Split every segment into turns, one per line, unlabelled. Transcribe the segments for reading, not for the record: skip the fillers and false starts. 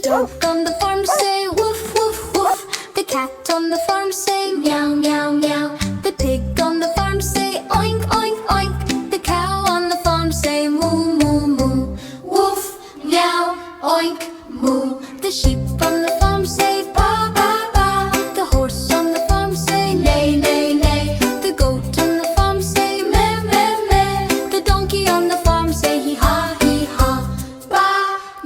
dog on the farm say woof, woof, woof. The cat on the farm say meow, meow, meow. The pig on the farm say oink, oink, oink. The cow on the farm say moo, moo, moo. Woof, meow, oink, moo. The sheep on the farm say ba, ba, ba. The horse on the farm say neigh, neigh, neigh. The goat on the farm say meh, meh, meh. The donkey on the farm say hee ha, hee ha. Ba,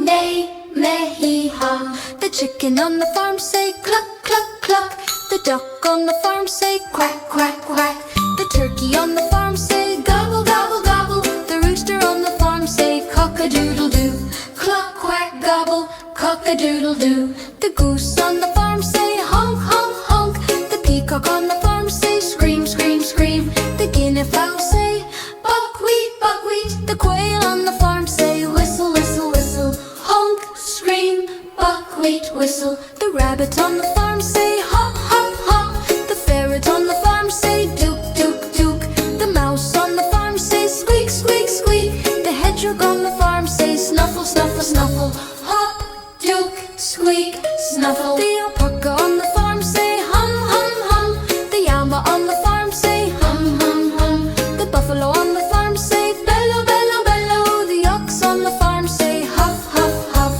neigh, meh, hee ha. The chicken on the farm say cluck, cluck, cluck. The duck on the farm say quack, quack, quack. The turkey on the farm say gobble, gobble, gobble. The rooster on the farm say cock-a-doodle-doo. Cluck, quack, gobble, cock-a-doodle-doo. The goose on the farm say honk, honk, honk. The peacock on the farm say scream, scream, scream. The guinea fowl say buckwheat, buckwheat. The quail on the farm say whistle, whistle, whistle. Honk, scream, buckwheat, whistle. The rabbit on the farm say hop, hop, hop. The ferret on the farm say duke, duke, duke. The mouse on the farm say squeak, squeak, squeak. The hedgehog on the farm say snuffle, snuffle, snuffle. Hop, duke, squeak, snuffle. The alpaca on the farm say hum, hum, hum. The llama on the farm say hum, hum, hum. The buffalo on the farm say bellow, bellow, bellow. The ox on the farm say huff, huff, huff.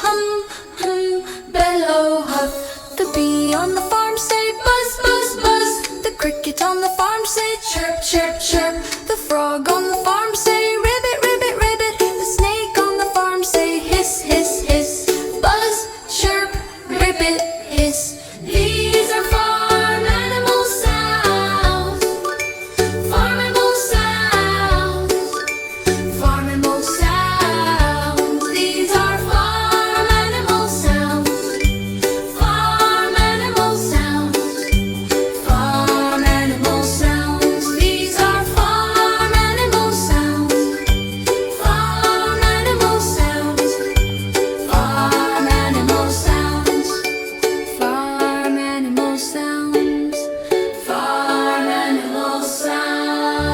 Hum, hum, bellow, huff. The bee on the farm say buzz, buzz, buzz. The cricket on the farm say chirp, chirp, chirp. The frog on the farm say ribbit, ribbit, ribbit. The snake on the farm say hiss, hiss, hiss. Buzz, chirp, ribbit, hiss. These are farm animal sounds. Farm animal sounds. Farm animal sounds. These are farm animal sounds. Farm animal sounds. Farm animal sounds. These are farm animal sounds. Farm animal sounds. Farm animal sounds. Farm animal sounds. Farm animal sounds.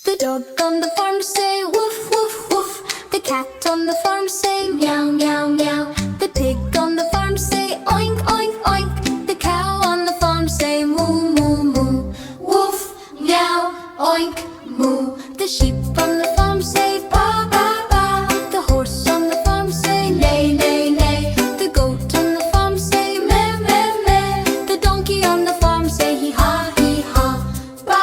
The dog on the farm say woof, woof, woof. The cat on the farm say meow, meow, meow. The pig on the farm say oink, oink, oink. The cow on the farm say moo, moo, moo. Woof, meow, oink, moo. The sheep on the farm say ba, ba, ba. The horse on the farm say neigh, neigh, neigh. The goat on the farm say meh, meh, meh. The donkey on the farm say hee ha, hee ha. Ba,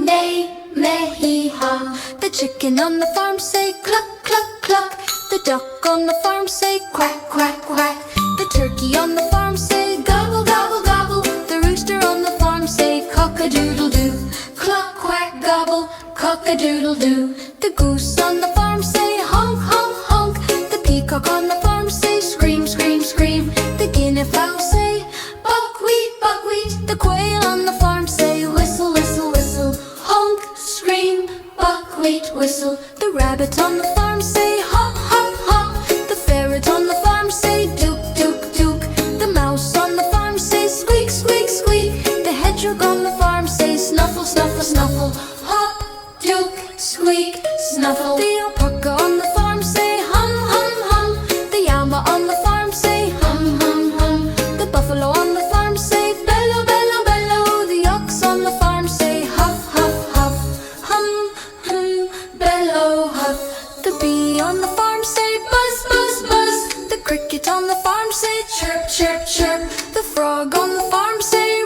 neigh, meh, hee ha. The chicken on the farm say cluck, cluck, cluck. The duck on the farm say quack, quack, quack. The turkey on the farm say gobble, gobble, gobble. The rooster on the farm say cock-a-doodle-doo. Cluck, quack, gobble, cock-a-doodle-doo. The goose on the farm say honk, honk, honk. The peacock on the farm say scream, scream, scream. The guinea fowl say buckwheat, buckwheat. The quail on the farm say whistle, whistle, whistle. Honk, scream, buckwheat, whistle. The rabbit on the farm say hop, hop, hop. The ferret on the farm say duke, duke, duke. The mouse on the farm say squeak, squeak, squeak. The hedgehog on the farm say snuffle, snuffle, snuffle. Hop, duke, squeak, snuffle. The alpaca on the farm say hum, hum, hum. The llama on the farm say hum, hum, hum. The buffalo on the farm say bellow, bellow, bellow. The ox on the farm say huff, huff, huff. Hum, hum, bellow, huff. The bee on the farm say buzz, buzz, buzz. The cricket on the farm say chirp, chirp, chirp. The frog on the farm say